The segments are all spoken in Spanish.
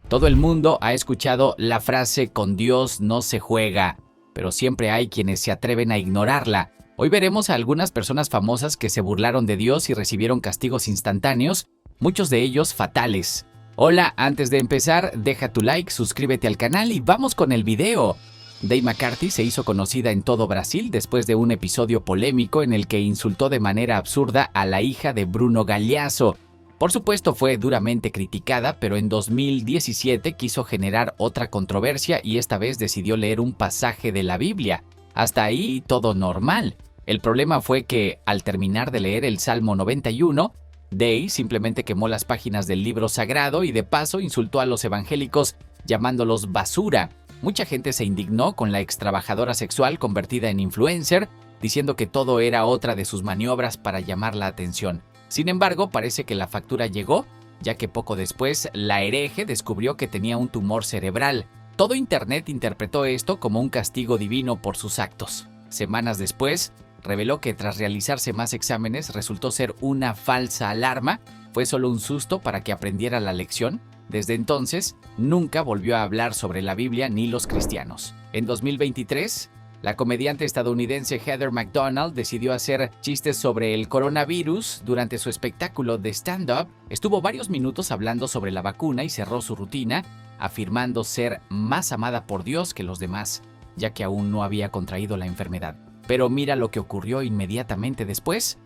Todo el mundo ha escuchado la frase "con Dios no se juega", pero siempre hay quienes se atreven a ignorarla. Hoy veremos a algunas personas famosas que se burlaron de Dios y recibieron castigos instantáneos, muchos de ellos fatales. Hola, antes de empezar, deja tu like, suscríbete al canal y vamos con el video. Dave McCarthy se hizo conocida en todo Brasil después de un episodio polémico en el que insultó de manera absurda a la hija de Bruno Galhaço. Por supuesto fue duramente criticada, pero en 2017 quiso generar otra controversia y esta vez decidió leer un pasaje de la Biblia. Hasta ahí todo normal. El problema fue que, al terminar de leer el Salmo 91, Dave simplemente quemó las páginas del libro sagrado y de paso insultó a los evangélicos llamándolos basura. Mucha gente se indignó con la extrabajadora sexual convertida en influencer, diciendo que todo era otra de sus maniobras para llamar la atención. Sin embargo, parece que la factura llegó, ya que poco después la hereje descubrió que tenía un tumor cerebral. Todo Internet interpretó esto como un castigo divino por sus actos. Semanas después, reveló que tras realizarse más exámenes resultó ser una falsa alarma, fue solo un susto para que aprendiera la lección. Desde entonces, nunca volvió a hablar sobre la Biblia ni los cristianos. En 2023, la comediante estadounidense Heather McDonald decidió hacer chistes sobre el coronavirus durante su espectáculo de stand-up. Estuvo varios minutos hablando sobre la vacuna y cerró su rutina, afirmando ser más amada por Dios que los demás, ya que aún no había contraído la enfermedad. Pero mira lo que ocurrió inmediatamente después.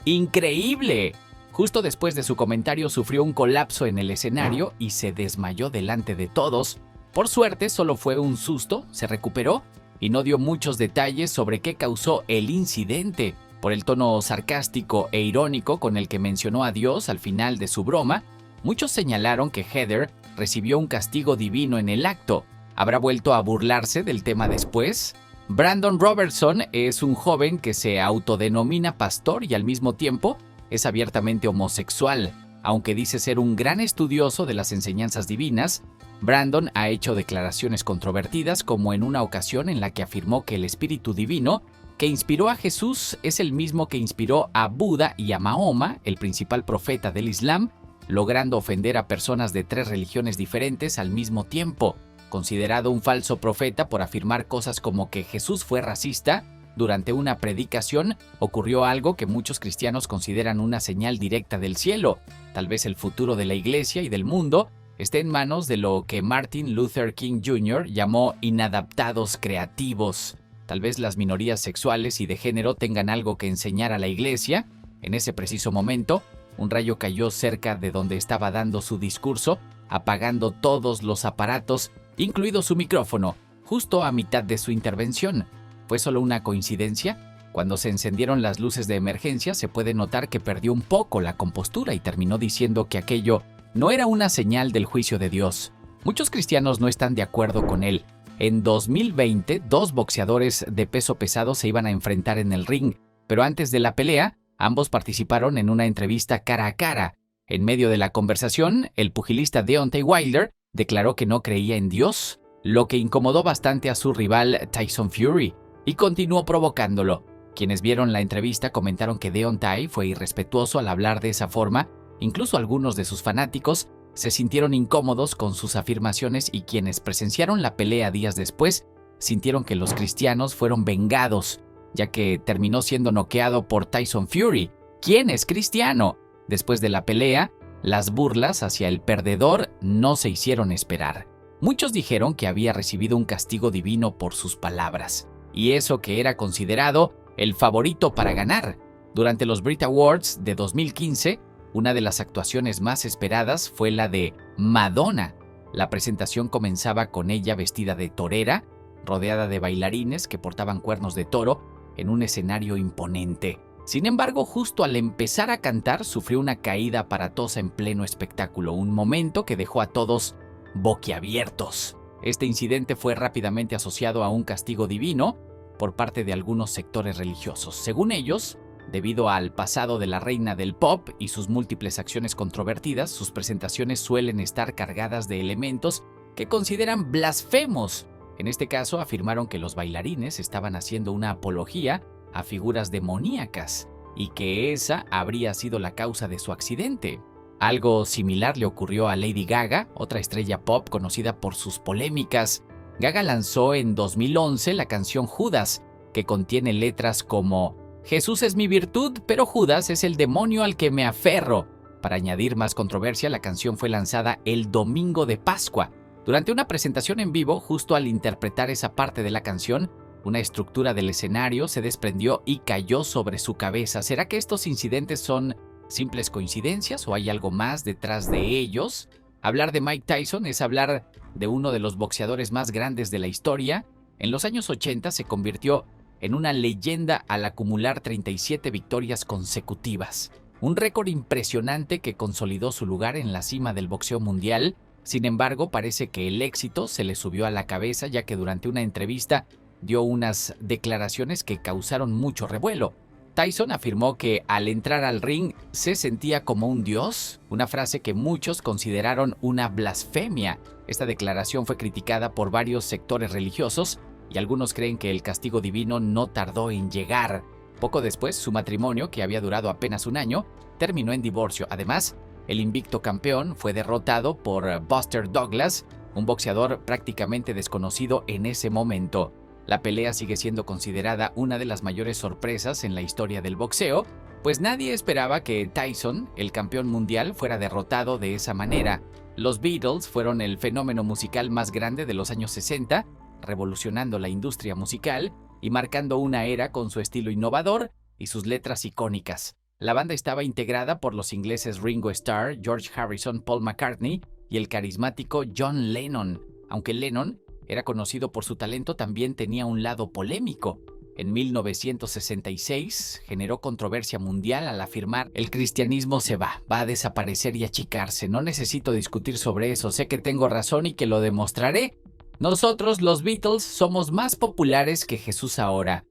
¡Increíble! Justo después de su comentario sufrió un colapso en el escenario y se desmayó delante de todos. Por suerte solo fue un susto, se recuperó y no dio muchos detalles sobre qué causó el incidente. Por el tono sarcástico e irónico con el que mencionó a Dios al final de su broma, muchos señalaron que Heather recibió un castigo divino en el acto. ¿Habrá vuelto a burlarse del tema después? Brandon Robertson es un joven que se autodenomina pastor y al mismo tiempo es abiertamente homosexual. Aunque dice ser un gran estudioso de las enseñanzas divinas, Brandon ha hecho declaraciones controvertidas, como en una ocasión en la que afirmó que el Espíritu Divino que inspiró a Jesús es el mismo que inspiró a Buda y a Mahoma, el principal profeta del Islam, logrando ofender a personas de 3 religiones diferentes al mismo tiempo. Considerado un falso profeta por afirmar cosas como que Jesús fue racista, durante una predicación ocurrió algo que muchos cristianos consideran una señal directa del cielo. Tal vez el futuro de la iglesia y del mundo esté en manos de lo que Martin Luther King Jr. llamó inadaptados creativos. Tal vez las minorías sexuales y de género tengan algo que enseñar a la iglesia. En ese preciso momento, un rayo cayó cerca de donde estaba dando su discurso, apagando todos los aparatos, incluido su micrófono, justo a mitad de su intervención. ¿Fue solo una coincidencia? Cuando se encendieron las luces de emergencia, se puede notar que perdió un poco la compostura y terminó diciendo que aquello no era una señal del juicio de Dios. Muchos cristianos no están de acuerdo con él. En 2020, 2 boxeadores de peso pesado se iban a enfrentar en el ring, pero antes de la pelea, ambos participaron en una entrevista cara a cara. En medio de la conversación, el pugilista Deontay Wilder declaró que no creía en Dios, lo que incomodó bastante a su rival Tyson Fury, y continuó provocándolo. Quienes vieron la entrevista comentaron que Deontay fue irrespetuoso al hablar de esa forma. Incluso algunos de sus fanáticos se sintieron incómodos con sus afirmaciones y quienes presenciaron la pelea días después sintieron que los cristianos fueron vengados, ya que terminó siendo noqueado por Tyson Fury, quien es cristiano. Después de la pelea, las burlas hacia el perdedor no se hicieron esperar. Muchos dijeron que había recibido un castigo divino por sus palabras, y eso que era considerado el favorito para ganar. Durante los Brit Awards de 2015, una de las actuaciones más esperadas fue la de Madonna. La presentación comenzaba con ella vestida de torera, rodeada de bailarines que portaban cuernos de toro, en un escenario imponente. Sin embargo, justo al empezar a cantar, sufrió una caída aparatosa en pleno espectáculo, un momento que dejó a todos boquiabiertos. Este incidente fue rápidamente asociado a un castigo divino por parte de algunos sectores religiosos. Según ellos, debido al pasado de la reina del pop y sus múltiples acciones controvertidas, sus presentaciones suelen estar cargadas de elementos que consideran blasfemos. En este caso, afirmaron que los bailarines estaban haciendo una apología a figuras demoníacas y que esa habría sido la causa de su accidente. Algo similar le ocurrió a Lady Gaga, otra estrella pop conocida por sus polémicas. Gaga lanzó en 2011 la canción Judas, que contiene letras como «Jesús es mi virtud, pero Judas es el demonio al que me aferro». Para añadir más controversia, la canción fue lanzada el domingo de Pascua. Durante una presentación en vivo, justo al interpretar esa parte de la canción, una estructura del escenario se desprendió y cayó sobre su cabeza. ¿Será que estos incidentes son simples coincidencias o hay algo más detrás de ellos? Hablar de Mike Tyson es hablar de uno de los boxeadores más grandes de la historia. En los años 80 se convirtió en una leyenda al acumular 37 victorias consecutivas. Un récord impresionante que consolidó su lugar en la cima del boxeo mundial. Sin embargo, parece que el éxito se le subió a la cabeza, ya que durante una entrevista dio unas declaraciones que causaron mucho revuelo. Tyson afirmó que al entrar al ring se sentía como un dios, una frase que muchos consideraron una blasfemia. Esta declaración fue criticada por varios sectores religiosos y algunos creen que el castigo divino no tardó en llegar. Poco después, su matrimonio, que había durado apenas un año, terminó en divorcio. Además, el invicto campeón fue derrotado por Buster Douglas, un boxeador prácticamente desconocido en ese momento. La pelea sigue siendo considerada una de las mayores sorpresas en la historia del boxeo, pues nadie esperaba que Tyson, el campeón mundial, fuera derrotado de esa manera. Los Beatles fueron el fenómeno musical más grande de los años 60, revolucionando la industria musical y marcando una era con su estilo innovador y sus letras icónicas. La banda estaba integrada por los ingleses Ringo Starr, George Harrison, Paul McCartney y el carismático John Lennon. Aunque Lennon era conocido por su talento, también tenía un lado polémico. En 1966 generó controversia mundial al afirmar: «El cristianismo se va a desaparecer y achicarse. No necesito discutir sobre eso, sé que tengo razón y que lo demostraré. Nosotros, los Beatles, somos más populares que Jesús ahora».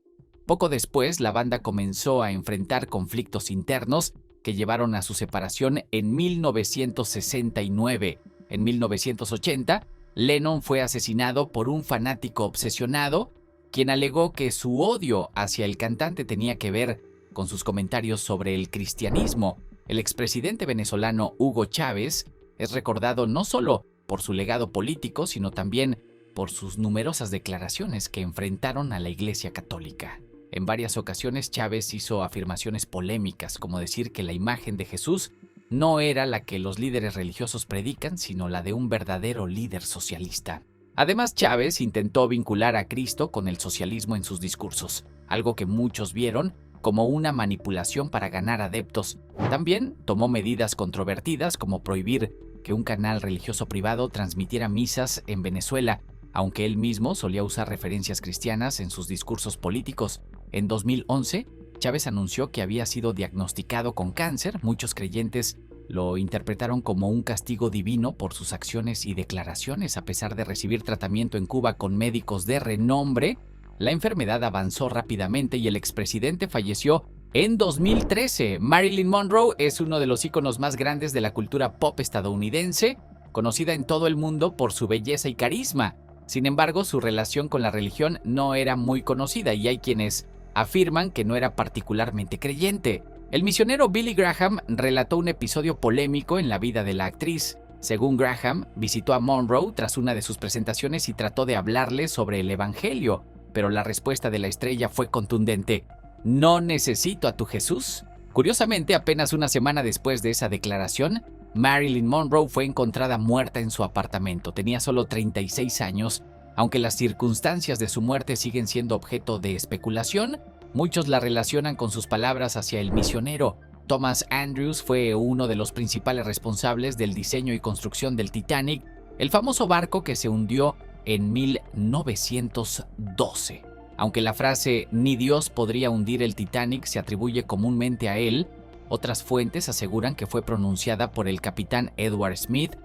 Poco después, la banda comenzó a enfrentar conflictos internos que llevaron a su separación en 1969. En 1980, Lennon fue asesinado por un fanático obsesionado, quien alegó que su odio hacia el cantante tenía que ver con sus comentarios sobre el cristianismo. El expresidente venezolano Hugo Chávez es recordado no solo por su legado político, sino también por sus numerosas declaraciones que enfrentaron a la Iglesia Católica. En varias ocasiones, Chávez hizo afirmaciones polémicas, como decir que la imagen de Jesús no era la que los líderes religiosos predican, sino la de un verdadero líder socialista. Además, Chávez intentó vincular a Cristo con el socialismo en sus discursos, algo que muchos vieron como una manipulación para ganar adeptos. También tomó medidas controvertidas, como prohibir que un canal religioso privado transmitiera misas en Venezuela, aunque él mismo solía usar referencias cristianas en sus discursos políticos. En 2011, Chávez anunció que había sido diagnosticado con cáncer. Muchos creyentes lo interpretaron como un castigo divino por sus acciones y declaraciones. A pesar de recibir tratamiento en Cuba con médicos de renombre, la enfermedad avanzó rápidamente y el expresidente falleció en 2013. Marilyn Monroe es uno de los íconos más grandes de la cultura pop estadounidense, conocida en todo el mundo por su belleza y carisma. Sin embargo, su relación con la religión no era muy conocida y hay quienes afirman que no era particularmente creyente. El misionero Billy Graham relató un episodio polémico en la vida de la actriz. Según Graham, visitó a Monroe tras una de sus presentaciones y trató de hablarle sobre el evangelio, pero la respuesta de la estrella fue contundente: «No necesito a tu Jesús». Curiosamente, apenas una semana después de esa declaración, Marilyn Monroe fue encontrada muerta en su apartamento. Tenía solo 36 años. Aunque las circunstancias de su muerte siguen siendo objeto de especulación, muchos la relacionan con sus palabras hacia el misionero. Thomas Andrews fue uno de los principales responsables del diseño y construcción del Titanic, el famoso barco que se hundió en 1912. Aunque la frase «ni Dios podría hundir el Titanic» se atribuye comúnmente a él, otras fuentes aseguran que fue pronunciada por el capitán Edward Smith,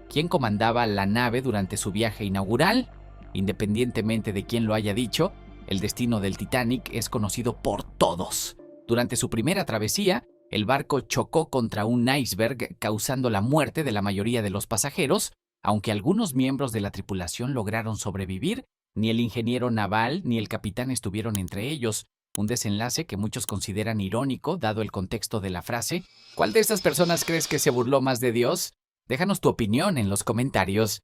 quien comandaba la nave durante su viaje inaugural. Independientemente de quién lo haya dicho, el destino del Titanic es conocido por todos. Durante su primera travesía, el barco chocó contra un iceberg, causando la muerte de la mayoría de los pasajeros. Aunque algunos miembros de la tripulación lograron sobrevivir, ni el ingeniero naval ni el capitán estuvieron entre ellos. un desenlace que muchos consideran irónico dado el contexto de la frase. ¿Cuál de estas personas crees que se burló más de Dios? Déjanos tu opinión en los comentarios.